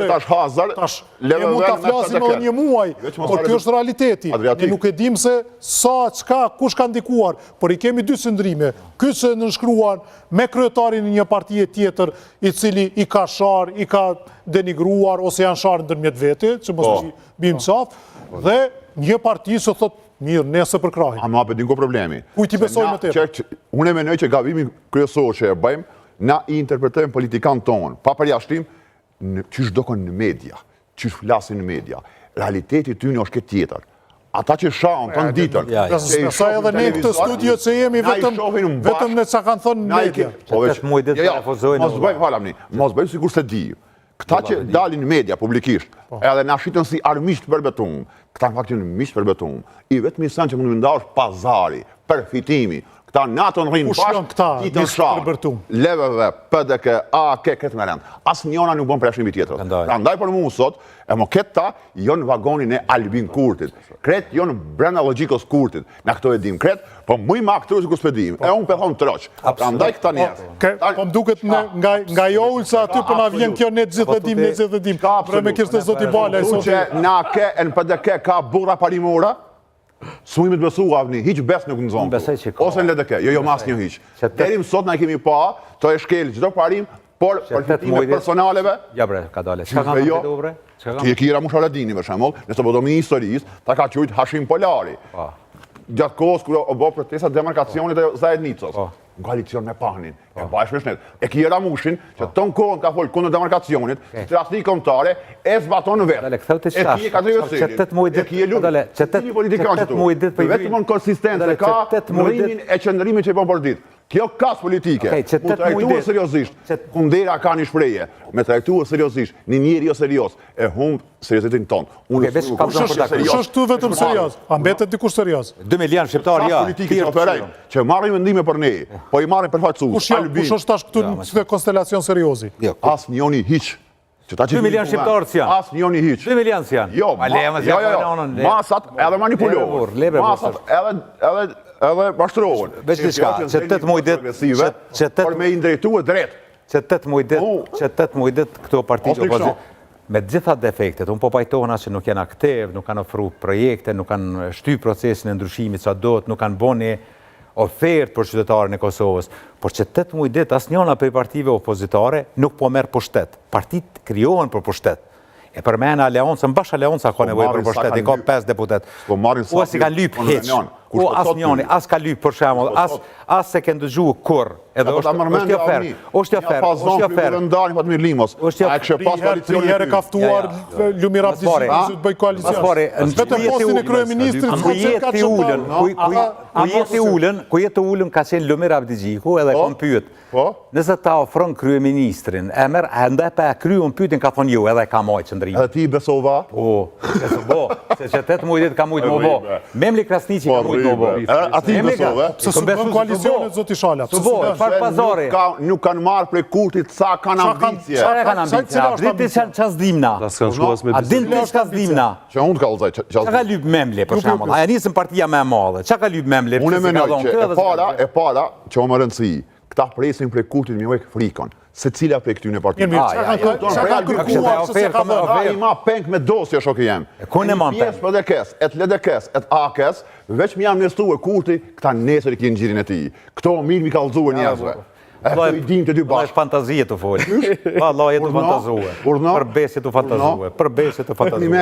njerëzore. Tash, ne mund ta flasim edhe një muaj, por kjo është realiteti. Ne nuk e dim se kush ka ndikuar, por i kemi dy syndrime. Ky që nënshkruan me kryetarin e një partie tjetër, i cili i ka shar, i ka denigruar, ose janë shar ndërmjet vete, që mos bim qaf, dhe një parti që thot mirë, nesë për krahin. A ma përdin ko problemi. Kujt i besojmë të tepër? Unë e menoj që gavimin kryesor që e bëjmë, na i interpretojmë politikan tonë, pa përjashtim, qysh dokon në media, qysh flasin në media. Realiteti ty në është këtë tjetër. Ata që shaun të në ditën. Sa edhe ne këtë studio që jemi vetëm në që kanë thonë në media. Mos bëjmë sikur se di. Këta që dalin në media publikisht, edhe na shitën si armisht përbetum, këta në faktin misht përbetum, i vetëm i sen që mund nda është pazari, përfitimi, këta natën rrinë bashkë, ditën shakë, leveve, PDK, AK, këtë me rend. Asë njona nuk bon përreshimi tjetër. Ndaj për mu sot, e mo këta jonë vagonin e Albin Kurtit. Kretë jonë brenda logikos Kurtit. Na këto e dim kretë, po muj ma këtërë që kus pëdim. E unë përhon të roqë. Ndaj këta njerë. Po mduket nga jo ullë se aty për na vjen kjo ne gjithë dhe dim. Pre me kështë e zoti bala. Që na ke, në PDK ka bura parimora, sumit besu avni, hiq bes nuk në zonë. Ose në LDK, jo mas një hiq. Terim sot na kemi pa, to e shkel gjithë parim, por përfitime personaleve... Ja bre, ka dole. Qka kanë përfitu, bre? Ti e kira Musharadini, për shemull, nëse po do një historisë, ta ka qujtë Hashim Polari. Gjatë kohës, kërë o bo protestat demarkacionit e Zajed Nicos. Në koalicion me Pahnin, e bajsh me shnet. E kira Mushin, që të në kohën ka folë kundër demarkacionit, që të rasni komtare, e zbaton në vetë. E kje ka të jësërin. E kje lutë. Ti politikan që tu. Vetëm në konsistence ka mërimin e qëndërimin që i po për ditë. Kjo kas politike, mu trajtuar seriosisht, kundera ka një shpreje, me trajtuar seriosisht, një njeri jo serios, e humbë seriositin tonë. Kush është tu vetëm serios? A mbetet dikush serios? 2 milion shqiptarë, ja. Kas politike që operajnë, që marrin vendime për ne, po i marrin për faqësus. Kush është tash këtu në konstelacion seriozi? As njoni hiq. 2 milion shqiptarë që janë? As njoni hiq. 2 milion që janë? Jo, masat edhe manipulohen. Masat edhe bashtrohen. Veç të shka, që 8 muj dit... Por me indrejtu e drejt. Që 8 muj dit këto partitë opozit, me gjitha defektet, unë po pajtohna që nuk janë aktiv, nuk kanë ofru projekte, nuk kanë shty procesin e ndryshimit sa do të, nuk kanë boni ofertë për qytetarën e Kosovës, por që 8 muj dit as njona për partive opozitare nuk po merë pushtet. Partit kryohen për pushtet. E për mene aleoncën, bash aleonca ka nevoj për pushtet, i ka 5 deputet. O si ka lyp heq, o as njoni, as ka lyp për shemull, as se ke ndëgju kur, edhe është jofer, është jofer, është jofer. Trihere kaftuar Lumir Abdizit të bëj koalicion. Vetëm postin e kryeministrit, ku jetë ullën ka qenë Lumir Abdiziku edhe kom pyet. Nëse ta ofron kryeministrin, e merë, ndaj pa e kryu pytin ka thonë ju edhe ka mojë qëndrim. Edhe ti besova? Po, se që 8 mujtit ka mujtë më bo. Memli Krasniqi ka mujtë më bo. A ti besove? Pse së bën koalicionet, zoti Shala? Së bo, farë pazari. Nuk kanë marë prej Kurtit sa kanë ambicje. Qare kanë ambicje? A dinti që s'dimna? A dinti që s'dimna? Që unë të kalëzaj. Që ka lyp Memli, për shembull? Aja nisën partia me madhe. Që ka lyp Memli? Unë e menoj që e para që o më rëndësi, këta presin prej Kurtit me vek frikon, se cila prej këtyne partitë. Që ka kërkuar, që se ka dhënë? A i ma penk me dosje shokë jem. Kune ma penk? Pjesë për dekes, et ledekes, et akes, veç mi jam nestu e Kurti, këta nesër i kjenë gjirin e ti. Këto mirë mi kalëzue njerëzve. Allah e fantazije të folë. Allah e të fantazue. Për besi të fantazue. Për besi të fantazue.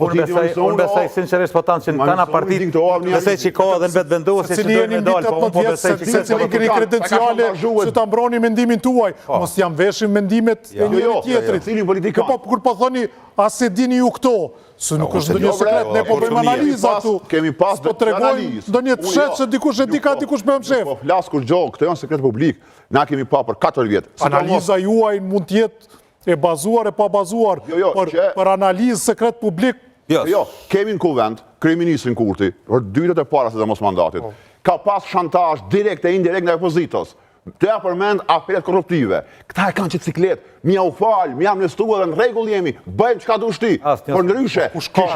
Unë besaj sinqerisht po tanë që në tana partit besaj që ka dhe në vetë vendosi që dojnë me dalë. Po unë po besaj që se cili këni kredenciale që ta mbroni mendimin tuaj. Mos jam veshim mendimet e njëri tjetrit. Kur po thoni, as se dini ju këto, së nuk është ndonjë sekret, ne po bëjmë analiza tu. Kemi pas po tregojmë ndonjë të fshet se dikush e di ka dikush me shef. Po flas kur gjog, këto janë sekret publik. Na kemi pa për 4 vjet. Analiza juaj mund të jetë e bazuar e pa bazuar, për analizë sekret publik. Jo, kemi në kuvend kryeministrin Kurti për 2 vitet e para se mos mandatit. Ka pas shantazh direkt e indirekt nga opozitës. Të ja përmend aferet korruptive. Këta e kanë që ciklet, mja u falë, mja amnestu edhe në regull jemi, bëjmë qka du shti, për ndryshe. Kush ka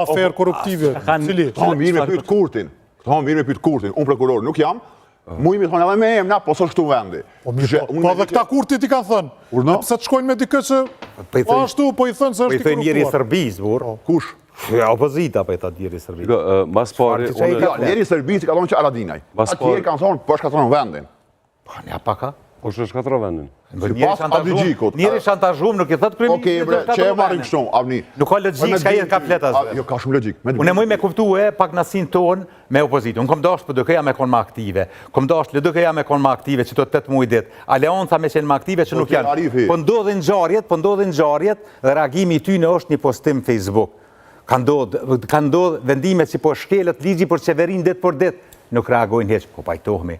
aferë korruptive? Këto mirë me pyet Kurtin, unë prokuror nuk jam, Mu imi thonë edhe me emna, po së shtu vendi. Po dhe këta kurtit i kanë thënë. Pse të shkojnë me dikë që ashtu, po i thënë se është i korruptuar. Po i thënë njeri Sërbis, bur. Kush? Opozita po i thënë njeri Sërbis. Mas pari... Njeri Sërbis i ka thonë që Aradinaj. Atje kanë thonë, po shkatron vendin. Pa, nja paka. Po është shkatro vendin. Njeri shantazhum, nuk i thëtë kryeministri. Okej, bre, që e marrim kështu, avni. Nuk ka logjik, s'ka jetë ka fletas. Jo, ka shumë logjik. Unë e muj me kuptu pak nasin tonë me opozitë. Unë kom dasht për duke ja me konë më aktive. Kom dasht le duke ja me konë më aktive që të 8 muaj dit. Aleonca me qenë më aktive që nuk janë. Po ndodhin ngjarjet dhe reagimi i tyne është një postim Facebook. Ka ndodh vendime që po shkelët ligji për qeverin dit për dit. Nuk reagojnë heq, po pajtohemi.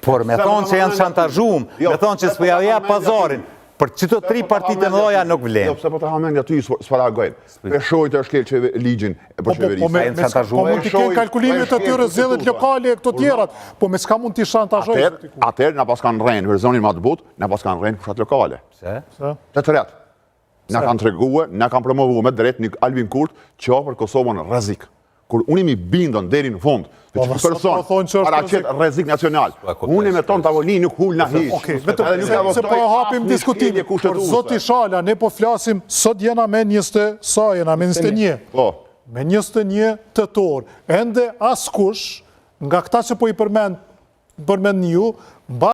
Por me thonë që janë shantazhum, me thonë që s'po ja pazarin, për qëto 3 partite mëdha nuk vlen. Jo, pse po të hamen nga ty s'po reagojnë. Peshoj të shkel ligjin për qeverisë. Po mund t'i kenë kalkulimet të tyre zgjedhjet lokale e këto tjerat, po me s'ka mund t'i shantazhojë. Atëherë na pas kanë rënë versionin më të butë, na pas kanë rënë fushat lokale. Pse? Të tret. Na kanë treguar, na kanë promovuar me drejt një Albin Kurth që për Kosovën rrezik. Kur unë mi bindon deri në fund, që person paraqet rrezik nacional. Unë me ton tavolin nuk hul na hiç. Okej, vetëm se po hapim diskutimin. Por zoti Shala, ne po flasim sot jena me 21. Po. Me 21 tetor. Ende askush nga këta që po i përmend ju